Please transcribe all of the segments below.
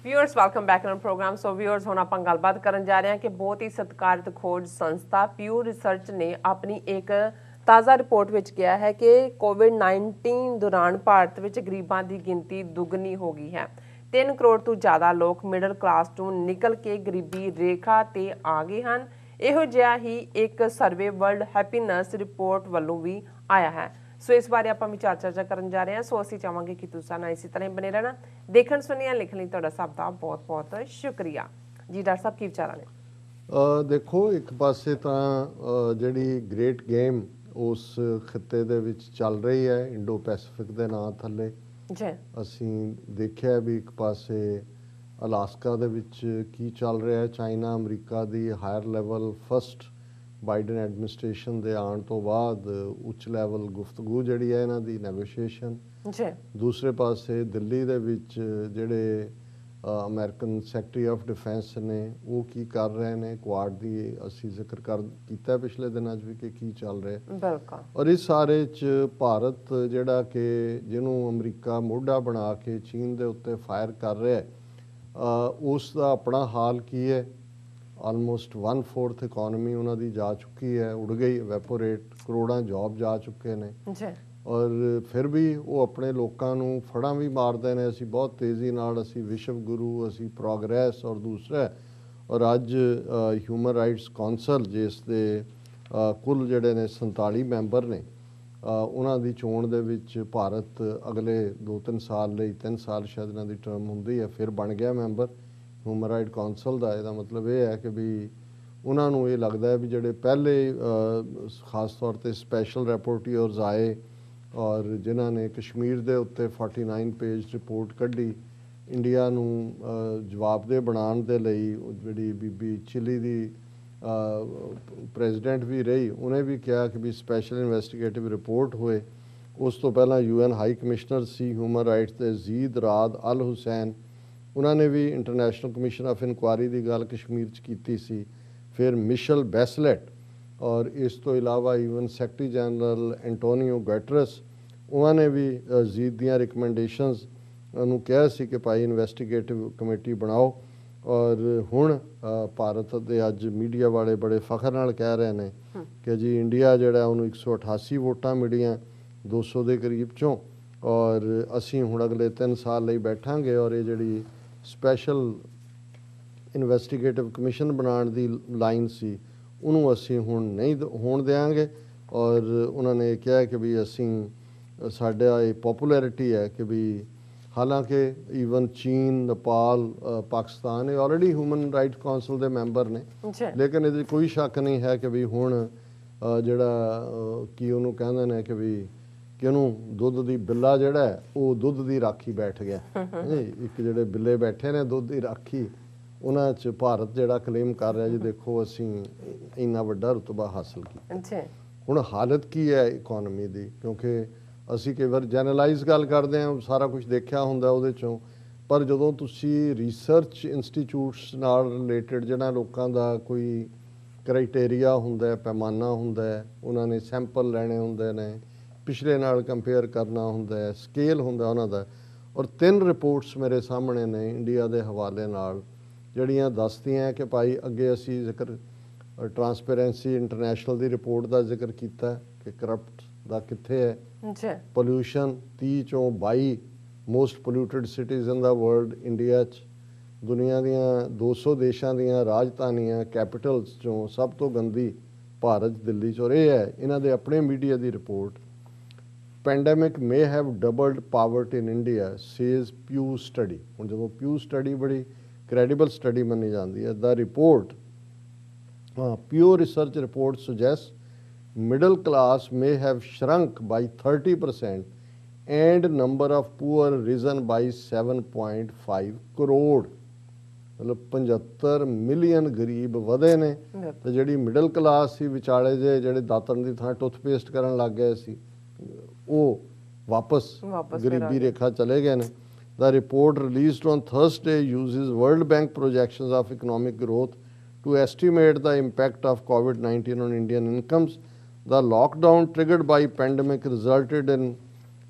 Viewers welcome back on program. So viewers हुण आपां गलबात करन जा रहे हैं कि बहुत ही सत्कारित खोज संस्था प्यू रिसर्च ने अपनी एक ताज़ा रिपोर्ट विच किया है कि कोविड-19 दौरान भारत विच गरीबां दी गिनती दुगनी हो गई है। 3 करोड़ तो ज़्यादा लोग मिडल क्लास ਤੋਂ निकल के गरीबी रेखा ते आ गए ਹਨ। ਇਹੋ ਜਿਹਾ ਹੀ ਇੱਕ ਸਰਵੇ ਵਰਲਡ ਹੈਪੀਨੈਸ ਰਿਪੋਰਟ ਵੱਲੋਂ ਵੀ ਆਇਆ ਹੈ। सो इस बारे आप विचार चर्चा करने जा रहे हैं। सो असीं चाहांगे कि तुसां नाल इसी तरह बने रहना। देखण सुनिया लिखण लई तुहाडा सब दा बहुत बहुत शुक्रिया जी। डॉक्टर साहब की विचार ने? देखो, एक पासे ਤਾਂ ਜਿਹੜੀ ਗ੍ਰੇਟ ਗੇਮ ਉਸ ਖਿੱਤੇ ਦੇ ਵਿੱਚ ਚੱਲ ਰਹੀ ਹੈ ਇੰਡੋ ਪੈਸੀਫਿਕ ਦੇ ਨਾਂ ਥੱਲੇ ਜੀ। ਅਸੀਂ ਦੇਖਿਆ ਵੀ ਇੱਕ ਪਾਸੇ ਅਲਾਸਕਾ ਦੇ ਵਿੱਚ ਕੀ ਚੱਲ ਰਿਹਾ ਹੈ। ਚਾਈਨਾ ਅਮਰੀਕਾ ਦੀ higher level first Biden administration ਦੇ ਆਉਣ ਤੋਂ ਬਾਅਦ ਉੱਚ ਲੈਵਲ ਗੁਫ਼ਤਗੂ ਜਿਹੜੀ ਹੈ ਇਹਨਾਂ ਦੀ ਨੈਗੋਸ਼ੀਏਸ਼ਨ ਜੀ। ਦੂਸਰੇ ਪਾਸੇ ਦਿੱਲੀ ਦੇ ਵਿੱਚ ਜਿਹੜੇ ਅਮਰੀਕਨ ਸੈਕਟਰੀ ਆਫ ਡਿਫੈਂਸ ਨੇ ਉਹ ਕੀ ਕਰ ਰਹੇ ਨੇ। ਕੁਆਡ ਦੀ ਅਸੀਂ ਜ਼ਿਕਰ ਕੀਤਾ ਪਿਛਲੇ ਦਿਨਾਂ 'ਚ ਵੀ ਕਿ ਕੀ ਚੱਲ ਰਿਹਾ। ਬਿਲਕੁਲ। ਔਰ ਇਸ ਸਾਰੇ 'ਚ ਭਾਰਤ ਜਿਹੜਾ ਕਿ ਜਿਹਨੂੰ ਅਮਰੀਕਾ ਮੋਢਾ ਬਣਾ ਕੇ ਚੀਨ ਦੇ ਉੱਤੇ ਫਾਇਰ ਕਰ ਰਿਹਾ ਉਸ ਦਾ ਆਪਣਾ ਹਾਲ ਕੀ ਹੈ। ਆਲਮੋਸਟ 1/4 ਇਕੋਨਮੀ ਉਹਨਾਂ ਦੀ ਜਾ ਚੁੱਕੀ ਹੈ, ਉੜ ਗਈ, ਵੈਪੋਰੇਟ, ਕਰੋੜਾਂ ਜੌਬ ਜਾ ਚੁੱਕੇ ਨੇ ਜੀ। ਔਰ ਫਿਰ ਵੀ ਉਹ ਆਪਣੇ ਲੋਕਾਂ ਨੂੰ ਫੜਾਂ ਵੀ ਮਾਰਦੇ ਨੇ। ਅਸੀਂ ਬਹੁਤ ਤੇਜ਼ੀ ਨਾਲ ਅਸੀਂ ਵਿਸ਼ਵ ਗੁਰੂ, ਅਸੀਂ ਪ੍ਰੋਗਰੈਸ ਔਰ ਦੂਸਰਾ ਔਰ ਅੱਜ ਹਿਊਮਨ ਰਾਈਟਸ ਕੌਂਸਲ ਜਿਸ ਦੇ ਕੁੱਲ ਜਿਹੜੇ ਨੇ 47 ਮੈਂਬਰ ਨੇ ਉਹਨਾਂ ਦੀ ਚੋਣ ਦੇ ਵਿੱਚ ਭਾਰਤ ਅਗਲੇ 2-3 ਸਾਲ ਲਈ 3 ਸਾਲ ਸ਼ਾਇਦ ਇਹਨਾਂ ਦੀ ਟਰਮ ਹੁੰਦੀ ਹੈ ਫਿਰ ਬਣ ਗਿਆ ਮੈਂਬਰ ਹਿਊਮਨ ਰਾਈਟ ਕੌਂਸਲ ਦਾ। ਇਹਦਾ ਮਤਲਬ ਇਹ ਹੈ ਕਿ ਵੀ ਉਹਨਾਂ ਨੂੰ ਇਹ ਲੱਗਦਾ ਹੈ ਵੀ ਜਿਹੜੇ ਪਹਿਲੇ ਖਾਸ ਤੌਰ 'ਤੇ ਸਪੈਸ਼ਲ ਰਿਪੋਰਟਰਸ ਆਏ ਔਰ ਜਿਨ੍ਹਾਂ ਨੇ ਕਸ਼ਮੀਰ ਦੇ ਉੱਤੇ 49 ਪੇਜ ਰਿਪੋਰਟ ਕੱਢੀ ਇੰਡੀਆ ਨੂੰ ਜਵਾਬਦੇਹ ਬਣਾਉਣ ਦੇ ਲਈ, ਜਿਹੜੀ ਬੀਬੀ ਚਿਲੀ ਦੀ ਪ੍ਰੈਜ਼ੀਡੈਂਟ ਵੀ ਰਹੀ ਉਹਨੇ ਵੀ ਕਿਹਾ ਕਿ ਵੀ ਸਪੈਸ਼ਲ ਇਨਵੈਸਟੀਗੇਟਿਵ ਰਿਪੋਰਟ ਹੋਏ। ਉਸ ਤੋਂ ਪਹਿਲਾਂ UN ਹਾਈ ਕਮਿਸ਼ਨਰ ਸੀ ਹਿਊਮਨ ਰਾਈਟਸ ਦੇ ਜ਼ੀਦ ਰਾਦ ਅਲ ਹੁਸੈਨ, ਉਹਨਾਂ ਨੇ ਵੀ ਇੰਟਰਨੈਸ਼ਨਲ ਕਮਿਸ਼ਨ ਆਫ ਇਨਕੁਆਇਰੀ ਦੀ ਗੱਲ ਕਸ਼ਮੀਰ 'ਚ ਕੀਤੀ ਸੀ। ਫਿਰ ਮਿਸ਼ਲ ਬੈਸਲੇਟ ਔਰ ਇਸ ਤੋਂ ਇਲਾਵਾ ਈਵਨ ਸੈਕਟਰੀ ਜਨਰਲ ਐਂਟੋਨੀਓ ਗੈਟਰਸ ਉਹਨਾਂ ਨੇ ਵੀ ਜ਼ੀਦ ਦੀਆਂ ਰਿਕਮੈਂਡੇਸ਼ਨਸ ਨੂੰ ਕਿਹਾ ਸੀ ਕਿ ਭਾਈ ਇਨਵੈਸਟੀਗੇਟਿਵ ਕਮੇਟੀ ਬਣਾਓ। ਔਰ ਹੁਣ ਭਾਰਤ ਦੇ ਅੱਜ ਮੀਡੀਆ ਵਾਲੇ ਬੜੇ ਫਖਰ ਨਾਲ ਕਹਿ ਰਹੇ ਨੇ ਕਿ ਜੀ ਇੰਡੀਆ ਜਿਹੜਾ ਉਹਨੂੰ 188 ਵੋਟਾਂ ਮਿਲੀਆਂ 200 ਦੇ ਕਰੀਬ 'ਚੋਂ ਔਰ ਅਸੀਂ ਹੁਣ ਅਗਲੇ 3 ਸਾਲ ਲਈ ਬੈਠਾਂਗੇ ਔਰ ਇਹ ਜਿਹੜੀ ਸਪੈਸ਼ਲ ਇਨਵੈਸਟੀਗੇਟਿਵ ਕਮਿਸ਼ਨ ਬਣਾਉਣ ਦੀ ਲਾਈਨ ਸੀ ਉਹਨੂੰ ਅਸੀਂ ਹੁਣ ਨਹੀਂ ਹੋਣ ਦਿਆਂਗੇ। ਔਰ ਉਹਨਾਂ ਨੇ ਕਿਹਾ ਕਿ ਵੀ ਅਸੀਂ ਸਾਡਾ ਇਹ ਪੋਪੂਲੈਰਿਟੀ ਹੈ ਕਿ ਵੀ ਹਾਲਾਂਕਿ ਈਵਨ ਚੀਨ, ਨੇਪਾਲ, ਪਾਕਿਸਤਾਨ ਇਹ ਆਲਰੇਡੀ ਹਿਊਮਨ ਰਾਈਟ ਕੌਂਸਲ ਦੇ ਮੈਂਬਰ ਨੇ ਲੇਕਿਨ ਇਹਦੇ ਕੋਈ ਸ਼ੱਕ ਨਹੀਂ ਹੈ ਕਿ ਵੀ ਹੁਣ ਜਿਹੜਾ ਕੀ ਉਹਨੂੰ ਕਹਿੰਦੇ ਨੇ ਕਿ ਵੀ ਕਿ ਉਹਨੂੰ ਦੁੱਧ ਦੀ ਬਿੱਲਾ ਜਿਹੜਾ ਉਹ ਦੁੱਧ ਦੀ ਰਾਖੀ ਬੈਠ ਗਿਆ। ਇੱਕ ਜਿਹੜੇ ਬਿੱਲੇ ਬੈਠੇ ਨੇ ਦੁੱਧ ਦੀ ਰਾਖੀ ਉਹਨਾਂ 'ਚ ਭਾਰਤ ਜਿਹੜਾ ਕਲੇਮ ਕਰ ਰਿਹਾ ਜੀ ਦੇਖੋ ਅਸੀਂ ਇੰਨਾ ਵੱਡਾ ਰੁਤਬਾ ਹਾਸਲ ਕੀਤਾ। ਹੁਣ ਹਾਲਤ ਕੀ ਹੈ ਇਕੋਨਮੀ ਦੀ, ਕਿਉਂਕਿ ਅਸੀਂ ਕਈ ਵਾਰ ਜਨਰਲਾਈਜ਼ ਗੱਲ ਕਰਦੇ ਹਾਂ, ਸਾਰਾ ਕੁਝ ਦੇਖਿਆ ਹੁੰਦਾ ਉਹਦੇ 'ਚੋਂ, ਪਰ ਜਦੋਂ ਤੁਸੀਂ ਰਿਸਰਚ ਇੰਸਟੀਚਿਊਟਸ ਨਾਲ ਰਿਲੇਟਡ ਜਿਹੜਾ ਲੋਕਾਂ ਦਾ ਕੋਈ ਕ੍ਰਾਈਟੇਰੀਆ ਹੁੰਦਾ, ਪੈਮਾਨਾ ਹੁੰਦਾ, ਉਹਨਾਂ ਨੇ ਸੈਂਪਲ ਲੈਣੇ ਹੁੰਦੇ ਨੇ, ਪਿਛਲੇ ਨਾਲ ਕੰਪੇਅਰ ਕਰਨਾ ਹੁੰਦਾ, ਸਕੇਲ ਹੁੰਦਾ ਉਹਨਾਂ ਦਾ। ਔਰ 3 ਰਿਪੋਰਟਸ ਮੇਰੇ ਸਾਹਮਣੇ ਨੇ ਇੰਡੀਆ ਦੇ ਹਵਾਲੇ ਨਾਲ ਜਿਹੜੀਆਂ ਦੱਸਦੀਆਂ ਕਿ ਭਾਈ ਅੱਗੇ ਅਸੀਂ ਜ਼ਿਕਰ ਟਰਾਂਸਪੇਰੈਂਸੀ ਇੰਟਰਨੈਸ਼ਨਲ ਦੀ ਰਿਪੋਰਟ ਦਾ ਜ਼ਿਕਰ ਕੀਤਾ ਕਿ ਕਰਪਟ ਦਾ ਕਿੱਥੇ ਹੈ। ਪੋਲਿਊਸ਼ਨ 30 ਚੋਂ 22 ਮੋਸਟ ਪੋਲਿਊਟਡ ਸਿਟੀਜ਼ ਇਨ ਦਾ ਵਰਲਡ ਇੰਡੀਆ 'ਚ, ਦੁਨੀਆ ਦੀਆਂ 200 ਦੇਸ਼ਾਂ ਦੀਆਂ ਰਾਜਧਾਨੀਆਂ ਕੈਪੀਟਲਸ 'ਚੋਂ ਸਭ ਤੋਂ ਗੰਦੀ ਭਾਰਤ ਦਿੱਲੀ 'ਚ। ਔਰ ਇਹ ਹੈ ਇਹਨਾਂ ਦੇ ਆਪਣੇ media the report. Pandemic may have doubled poverty in India, says Pew study। ਹੁਣ ਜਦੋਂ Pew study ਬੜੀ credible study ਮੰਨੀ ਜਾਂਦੀ ਹੈ। The report, Pew research report suggests middle class may have shrunk by 30% and number of poor risen by 7.5 crore। ਮਤਲਬ 75 million ਗਰੀਬ ਵਧੇ ਨੇ ਤੇ ਜਿਹੜੀ ਮਿਡਲ ਕਲਾਸ ਸੀ ਵਿਚਾਲੇ ਜਿਹੜੇ ਦਾਤਣ ਦੀ ਥਾਂ ਟੁੱਥਪੇਸਟ ਕਰਨ ਲੱਗ ਗਏ ਸੀ ਉਹ ਵਾਪਸ ਗਰੀਬੀ ਰੇਖਾ ਚਲੇ ਗਏ ਨੇ। The report released on Thursday uses World Bank projections of economic growth to estimate the impact of COVID-19 on Indian incomes. The lockdown triggered by pandemic resulted in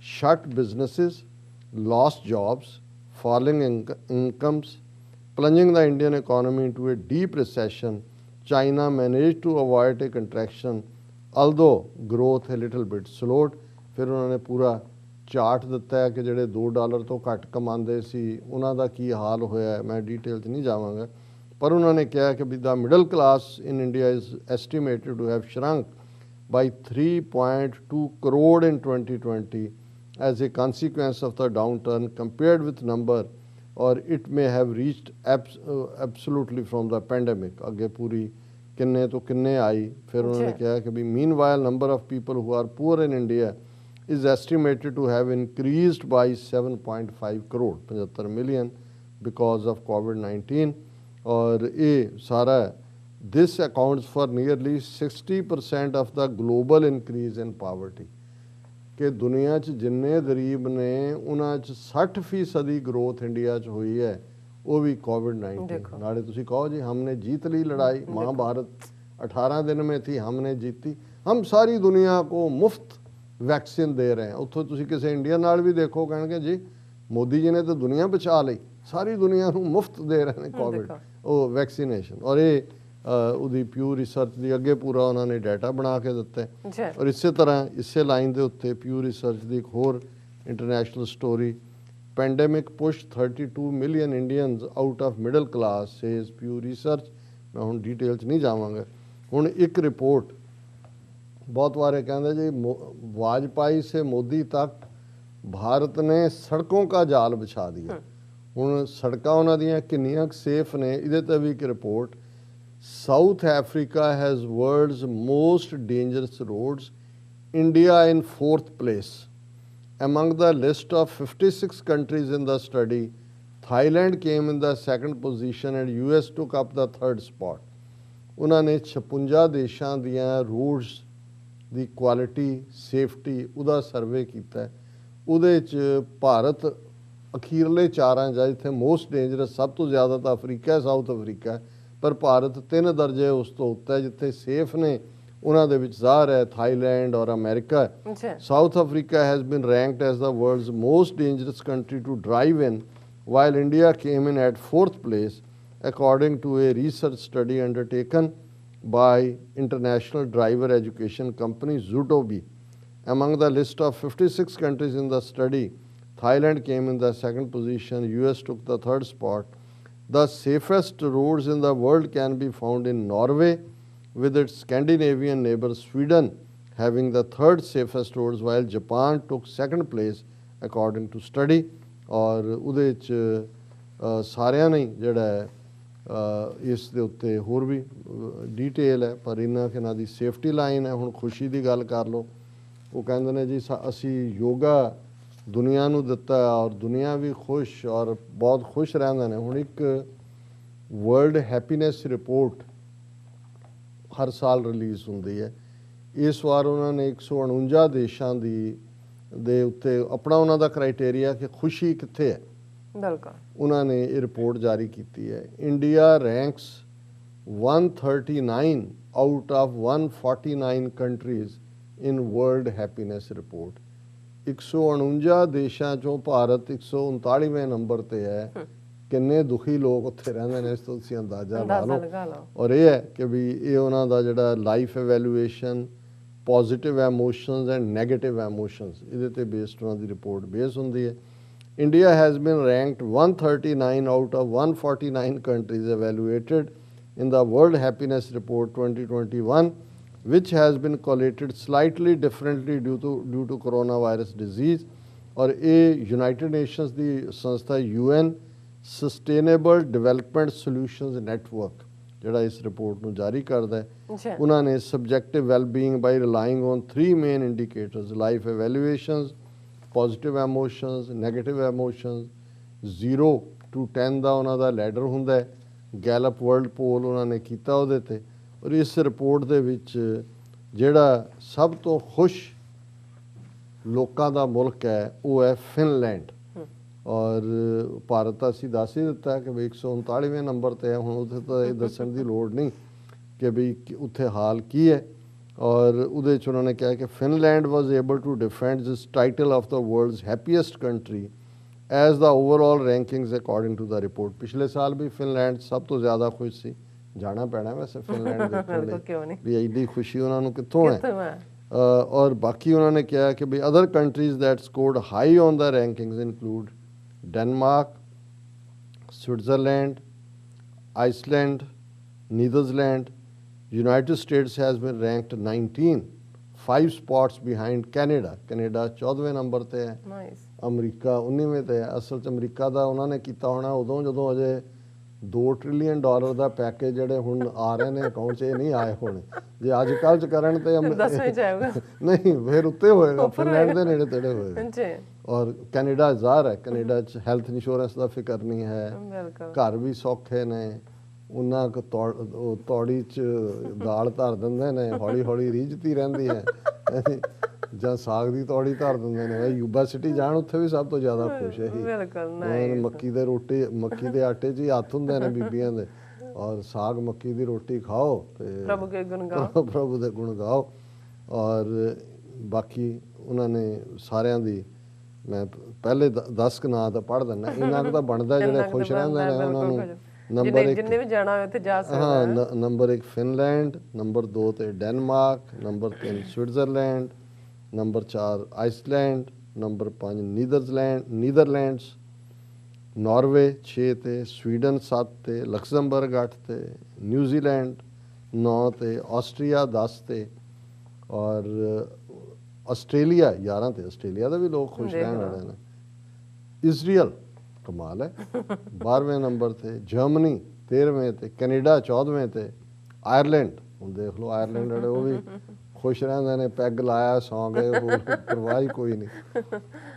shut businesses, lost jobs, falling incomes, plunging the Indian economy into a deep recession. China managed to avoid a contraction, although growth a little bit slowed. ਫਿਰ ਉਹਨਾਂ ਨੇ ਪੂਰਾ chart ਦਿੱਤਾ ਹੈ ਕਿ ਜਿਹੜੇ $2 ਤੋਂ ਘੱਟ ਕਮਾਉਂਦੇ ਸੀ ਉਹਨਾਂ ਦਾ ਕੀ ਹਾਲ ਹੋਇਆ। ਮੈਂ ਡੀਟੇਲ 'ਚ ਨਹੀਂ ਜਾਵਾਂਗਾ, ਪਰ ਉਹਨਾਂ ਨੇ ਕਿਹਾ ਕਿ ਵੀ the middle class in India is estimated to have shrunk by 3.2 crore in 2020 as a consequence of the downturn compared with number, or it may have reached absolutely from the pandemic. ਅੱਗੇ ਪੂਰੀ ਕਿੰਨੇ ਤੋਂ ਕਿੰਨੇ ਆਈ। ਫਿਰ ਉਹਨਾਂ ਨੇ ਕਿਹਾ ਕਿ ਵੀ meanwhile number of people who are poor in India is estimated to have increased by 7.5 crore 75 million because of COVID-19। और ये सारा this accounts for nearly 60% of the global increase in poverty। कि दुनिया च जिन्ने गरीब ने उन्हां च 60% ग्रोथ इंडिया च हुई है, वो भी कोविड-19 नाले। तुसी कहो जी हमने जीत ली लड़ाई, महाभारत 18 दिन में थी, हमने जीती। हम सारी दुनिया को मुफ्त वैक्सीन दे रहे हैं। उत्थों तुसी किसी इंडिया नाल भी देखो, कहणगे जी मोदी जी ने तो दुनिया बचा ली, सारी दुनिया को मुफ्त दे रहे हैं कोविड वो वैक्सीनेशन। और ये ਉਹਦੀ ਪਿਊ ਰਿਸਰਚ ਦੀ ਅੱਗੇ ਪੂਰਾ ਉਹਨਾਂ ਨੇ ਡਾਟਾ ਬਣਾ ਕੇ ਦਿੱਤਾ ਹੈ। ਔਰ ਇਸੇ ਤਰ੍ਹਾਂ ਇਸੇ ਲਾਈਨ ਦੇ ਉੱਤੇ ਪਿਊ ਰਿਸਰਚ ਦੀ ਇੱਕ ਹੋਰ international story, pandemic push 32 million Indians out of middle class says Pew research. ਮੈਂ ਹੁਣ ਡੀਟੇਲ 'ਚ ਨਹੀਂ ਜਾਵਾਂਗਾ। ਹੁਣ ਇੱਕ ਰਿਪੋर्ट बहुत बारे कहते जी वाजपेयी से मोदी तक भारत ने सड़कों का जाल बिछा दिया। हुण सड़कां उन्हां दियां किन्नियां सेफ ने, इहदे ते भी एक report, South Africa has world's most dangerous roads, India in 4th place among the list of 56 countries in the study। Thailand came in the 2nd position and US took up the 3rd spot। उन्होंने 56 देशों दियां roads ਦੀ quality safety ਉਹਦਾ survey ਕੀਤਾ। ਉਹਦੇ 'ਚ ਭਾਰਤ ਅਖੀਰਲੇ 4 ਜਾਂ ਜਿੱਥੇ ਮੋਸਟ ਡੇਂਜਰਸ ਸਭ ਤੋਂ ਜ਼ਿਆਦਾ ਤਾਂ ਅਫਰੀਕਾ, ਸਾਊਥ ਅਫਰੀਕਾ, ਪਰ ਭਾਰਤ 3 ਦਰਜੇ ਉਸ ਤੋਂ ਉੱਤੇ ਜਿੱਥੇ ਸੇਫ ਨੇ ਉਹਨਾਂ ਦੇ ਵਿੱਚ ਜ਼ਾਹਰ ਹੈ ਥਾਈਲੈਂਡ ਔਰ ਅਮਰੀਕਾ। South Africa has been ranked as the world's most dangerous country to drive in, while India came in at 4th place according to a research study undertaken by international driver education company Zutobi। Among the list of 56 countries in the study, Thailand came in the 2nd position, US took the 3rd spot. The safest roads in the world can be found in Norway, with its Scandinavian neighbor Sweden having the 3rd safest roads, while Japan took 2nd place according to study। और ਉਹਦੇ 'ਚ ਸਾਰਿਆਂ ਨੇ ਜਿਹੜਾ ਇਸ ਦੇ ਉੱਤੇ ਹੋਰ ਵੀ ਡੀਟੇਲ ਹੈ, ਪਰ ਇਹਨਾਂ ਕਿ ਇਹਨਾਂ ਦੀ ਸੇਫਟੀ ਲਾਈਨ ਹੈ। ਹੁਣ ਖੁਸ਼ੀ ਦੀ ਗੱਲ ਕਰ ਲਓ, ਉਹ ਕਹਿੰਦੇ ਨੇ ਜੀ ਅਸੀਂ ਯੋਗਾ ਦੁਨੀਆ ਨੂੰ ਦਿੱਤਾ ਔਰ ਦੁਨੀਆ ਵੀ ਖੁਸ਼ ਔਰ ਬਹੁਤ ਖੁਸ਼ ਰਹਿੰਦੇ ਨੇ। ਹੁਣ ਇੱਕ ਵਰਲਡ ਹੈਪੀਨੈਸ ਰਿਪੋਰਟ ਹਰ ਸਾਲ ਰਿਲੀਜ਼ ਹੁੰਦੀ ਹੈ। ਇਸ ਵਾਰ ਉਹਨਾਂ ਨੇ 149 ਦੇਸ਼ਾਂ ਦੇ ਉੱਤੇ ਆਪਣਾ ਉਹਨਾਂ ਦਾ ਕ੍ਰਾਈਟੇਰੀਆ ਕਿ ਖੁਸ਼ੀ ਕਿੱਥੇ ਹੈ, ਉਹਨਾਂ ਨੇ ਇਹ ਰਿਪੋਰਟ ਜਾਰੀ ਕੀਤੀ ਹੈ। India ranks 139 out of 149 countries in world happiness report. 149 ਦੇਸ਼ਾਂ ਚੋਂ ਭਾਰਤ 139ਵੇਂ ਨੰਬਰ ਤੇ ਹੈ। ਕਿੰਨੇ ਦੁਖੀ ਲੋਕ ਉੱਥੇ ਰਹਿੰਦੇ ਨੇ ਇਸ ਤੋਂ ਤੁਸੀਂ ਅੰਦਾਜ਼ਾ ਲਾ ਲਓ। ਔਰ ਇਹ ਹੈ ਕਿ ਵੀ ਇਹ ਉਹਨਾਂ ਦਾ ਜਿਹੜਾ ਲਾਈਫ ਐਵੈਲੂਏਸ਼ਨ, ਪੋਜ਼ਿਟਿਵ ਐਮੋਸ਼ਨਸ ਐਂਡ ਨੈਗੇਟਿਵ ਐਮੋਸ਼ਨਸ, ਇਹਦੇ ਤੇ ਬੇਸਡ ਉਹਨਾਂ ਦੀ ਰਿਪੋਰਟ ਬੇਸ ਹੁੰਦੀ ਹੈ। India has been ranked 139 out of 149 countries evaluated in the World Happiness Report 2021, which has been collated slightly differently due to coronavirus disease। और ये United Nations ਦੀ ਸੰਸਥਾ UN Sustainable Development Solutions Network ਜਿਹੜਾ ਇਸ report ਨੂੰ ਜਾਰੀ ਕਰਦਾ ਹੈ, ਉਹਨਾਂ ਨੇ subjective well-being by relying on 3 main indicators: life evaluations, positive emotions, negative emotions, 0 to 10 ਦਾ ਉਹਨਾਂ ਦਾ ਲੈਡਰ ਹੁੰਦਾ ਹੈ। ਗੈਲਪ ਵਰਲਡ ਪੋਲ ਉਹਨਾਂ ਨੇ ਕੀਤਾ ਉਹਦੇ 'ਤੇ। ਔਰ ਇਸ ਰਿਪੋਰਟ ਦੇ ਵਿੱਚ ਜਿਹੜਾ ਸਭ ਤੋਂ ਖੁਸ਼ ਲੋਕਾਂ ਦਾ ਮੁਲਕ ਹੈ ਉਹ ਹੈ ਫਿਨਲੈਂਡ। ਔਰ ਭਾਰਤ ਅਸੀਂ ਦੱਸ ਹੀ ਦਿੱਤਾ ਕਿ ਵੀ 139ਵੇਂ ਨੰਬਰ 'ਤੇ ਹੈ। ਹੁਣ ਉੱਥੇ ਤਾਂ ਇਹ ਦੱਸਣ ਦੀ ਲੋੜ ਨਹੀਂ ਕਿ ਵੀ ਉੱਥੇ ਹਾਲ ਕੀ ਹੈ। और ਉਹਦੇ 'ਚ ਉਹਨਾਂ ਨੇ ਕਿਹਾ ਕਿ Finland was able to defend this title of the world's happiest country as the overall rankings according to the report. ਪਿਛਲੇ ਸਾਲ ਵੀ ਫਿਨਲੈਂਡ ਸਭ ਤੋਂ ਜ਼ਿਆਦਾ ਖੁਸ਼ ਸੀ। ਜਾਣਾ ਪੈਣਾ ਵੈਸੇ ਫਿਨਲੈਂਡ ਦੇਖਣ ਬਿਲਕੁਲ, ਕਿਉਂ ਨਹੀਂ। ਲਈ ਵੀ ਐਡੀ ਖੁਸ਼ੀ ਉਹਨਾਂ ਨੂੰ ਕਿੱਥੋਂ ਹੈ। ਕਿੱਥੋਂ ਹੈ। ਔਰ ਬਾਕੀ ਉਹਨਾਂ ਨੇ ਕਿਹਾ ਕਿ ਵੀ other countries that scored high on the rankings include Denmark, Switzerland, Iceland, Netherland. United States has been ranked 19, 5 spots behind Canada. Canada 14ਵੇਂ ਨੰਬਰ ਤੇ ਹੈ, ਨਾਈਸ। ਅਮਰੀਕਾ 19ਵੇਂ ਤੇ ਹੈ। ਅਸਲ 'ਚ ਅਮਰੀਕਾ ਦਾ ਉਹਨਾਂ ਨੇ ਕੀਤਾ ਹੋਣਾ ਉਦੋਂ ਜਦੋਂ ਅਜੇ $2 ਟ੍ਰਿਲੀਅਨ ਦਾ ਪੈਕੇਜ ਜਿਹੜੇ ਹੁਣ ਆ ਰਹੇ ਨੇ ਅਕਾਊਂਟ 'ਚ, ਇਹ ਨਹੀਂ ਆਏ ਹੋਣੇ। ਜੇ ਅੱਜ ਕੱਲ੍ਹ 'ਚ ਕਰਨ ਤੇ 10ਵੇਂ 'ਚ ਆਏਗਾ। ਨਹੀਂ, ਫਿਰ ਉੱਤੇ ਹੋਏਗਾ, ਫਿਨਲੈਂਡ ਦੇ ਨੇੜੇ ਤੇੜੇ ਹੋਏਗਾ। ਜੀ। ਔਰ ਕੈਨੇਡਾ ਜ਼ਾਹਰ ਹੈ, ਕੈਨੇਡਾ 'ਚ ਹੈਲਥ ਇੰਸ਼ੋਰੈਂਸ ਦਾ ਫਿਕਰ ਨਹੀਂ ਹੈ, ਬਿਲਕੁਲ। ਘਰ ਵੀ ਸੌਖੇ ਨੇ। ਉਹਨਾਂ ਕੁ ਤੌੜੀ 'ਚ ਦਾਲ ਧਰ ਦਿੰਦੇ ਨੇ, ਹੌਲੀ ਹੌਲੀ ਰੀਝਤੀ ਰਹਿੰਦੀ ਹੈ। ਜਾਂ ਸਾਗ ਦੀ ਤੌੜੀ ਧਰ ਦਿੰਦੇ ਨੇ। ਯੂਬਾ ਸਿਟੀ ਜਾਣ, ਉੱਥੇ ਵੀ ਸਭ ਤੋਂ ਜ਼ਿਆਦਾ ਖੁਸ਼ ਹੈ। ਬਿਲਕੁਲ। ਮੱਕੀ ਦੇ ਆਟੇ 'ਚ ਹੀ ਹੱਥ ਹੁੰਦੇ ਨੇ ਬੀਬੀਆਂ ਦੇ, ਔਰ ਸਾਗ ਮੱਕੀ ਦੀ ਰੋਟੀ ਖਾਓ ਤੇ ਪ੍ਰਭੂ ਦੇ ਗੁਣ ਗਾਓ। ਪ੍ਰਭੂ ਦੇ ਗੁਣ ਗਾਓ। ਔਰ ਬਾਕੀ ਉਹਨਾਂ ਨੇ ਸਾਰਿਆਂ ਦੀ, ਮੈਂ ਪਹਿਲੇ 10 ਕੁ ਨਾਂ ਤਾਂ ਪੜ੍ਹ ਦਿੰਦਾ, ਇਹਨਾਂ ਕੁ ਤਾਂ ਬਣਦਾ ਜਿਹੜੇ ਖੁਸ਼ ਰਹਿੰਦੇ ਨੇ ਉਹਨਾਂ ਨੂੰ। ਨੰਬਰ 1 ਜਿੰਨੇ ਵੀ ਜਾਣਾ ਹੋਵੇ ਉੱਥੇ ਜਾ ਸਕਦਾ। ਹਾਂ, ਨੰਬਰ 1 ਫਿਨਲੈਂਡ, ਨੰਬਰ 2 ਤੇ Denmark, number 3 Switzerland, number 4 Iceland, number 5 Netherlands, Norway 6 ਤੇ, ਸਵੀਡਨ 7 ਤੇ, ਲਕਸਮਬਰਗ 8 ਤੇ, ਨਿਊਜ਼ੀਲੈਂਡ 9 ਤੇ, ਆਸਟਰੀਆ 10 ਤੇ, ਔਰ ਆਸਟ੍ਰੇਲੀਆ 11 ਤੇ। ਆਸਟ੍ਰੇਲੀਆ ਦਾ ਵੀ ਲੋਕ ਖੁਸ਼ ਰਹਿਣ ਵਾਲੇ ਨੇ। ਇਜ਼ਰਾਈਲ, ਕਮਾਲ ਹੈ, 12ਵੇਂ ਨੰਬਰ ਤੇ, ਜਰਮਨੀ 13ਵੇਂ ਤੇ, ਕੈਨੇਡਾ 14ਵੇਂ ਤੇ, ਆਇਰਲੈਂਡ, ਹੁਣ ਦੇਖ ਲਓ ਆਇਰਲੈਂਡ ਵਾਲੇ ਉਹ ਵੀ ਖੁਸ਼ ਰਹਿੰਦੇ ਨੇ, ਪੈਗ ਲਾਇਆ ਸੌਂ ਗਏ, ਹੋਰ ਪਰਵਾਹ ਹੀ ਕੋਈ ਨਹੀਂ।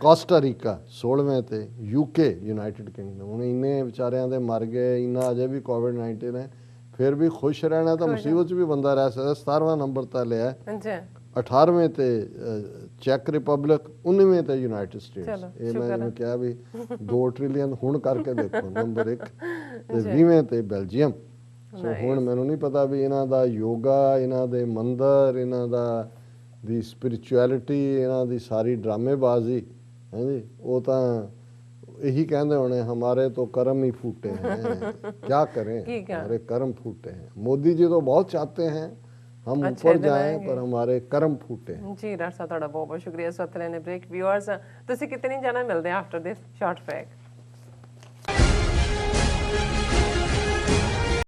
ਕੋਸਟਾ ਰੀਕਾ 16ਵੇਂ ਤੇ, ਯੂਕੇ ਯੂਨਾਈਟਿਡ ਕਿੰਗਡਮ, ਹੁਣ ਇੰਨੇ ਵਿਚਾਰਿਆਂ ਦੇ ਮਰ ਗਏ, ਇੰਨਾ ਅਜੇ ਵੀ ਕੋਵਿਡ-19 ਹੈ, ਫਿਰ ਵੀ ਖੁਸ਼ ਰਹਿਣਾ ਤਾਂ ਮੁਸੀਬਤ 'ਚ ਵੀ ਬੰਦਾ ਰਹਿ ਸਕਦਾ। 17ਵਾਂ ਨੰਬਰ ਤਾਂ ਲਿਆ। 18ਵੇਂ ਤੇ ਚੈੱਕ ਰਿਪਬਲਿਕ, 19ਵੇਂ ਤੇ ਯੂਨਾਈਟਿਡ ਸਟੇਟਸ। ਇਹ ਮੈਂ ਜਿਵੇਂ ਕਿਹਾ ਵੀ 2 ਟ੍ਰਿਲੀਅਨ ਹੁਣ ਕਰਕੇ ਦੇਖੋ, ਨੰਬਰ 1 ਤੇ 20ਵੇਂ ਤੇ ਬੈਲਜੀਅਮ। ਸੋ ਹੁਣ ਮੈਨੂੰ ਨਹੀਂ ਪਤਾ ਵੀ ਇਹਨਾਂ ਦਾ ਯੋਗਾ, ਇਹਨਾਂ ਦੇ ਮੰਦਰ, ਇਹਨਾਂ ਦੀ ਸਪਿਰਿਚੁਅਲਿਟੀ, ਇਹਨਾਂ ਦੀ ਸਾਰੀ ਡਰਾਮੇਬਾਜ਼ੀ ਹੈ ਜੀ, ਉਹ ਤਾਂ यही कहते होने हमारे तो कर्म ही फूटे हैं, क्या करें, हमारे कर्म फूटे हैं। मोदी जी तो बहुत चाहते हैं हम ऊपर जाएं, पर हमारे कर्म फूटे हैं। जी डॉक्टर साहब, ਤੁਹਾਡਾ ਬਹੁਤ ਬਹੁਤ ਸ਼ੁਕਰੀਆ। ਇਸ ਵਕਤ ਲੈਣੇ ਬ੍ਰੇਕ। ਵਿਊਅਰਸ, ਤੁਸੀਂ ਕਿਤੇ ਨਹੀਂ ਜਾਣਾ, ਮਿਲਦੇ ਆ ਆਫਟਰ ਦਿਸ ਸ਼ਾਰਟ ਬ੍ਰੇਕ।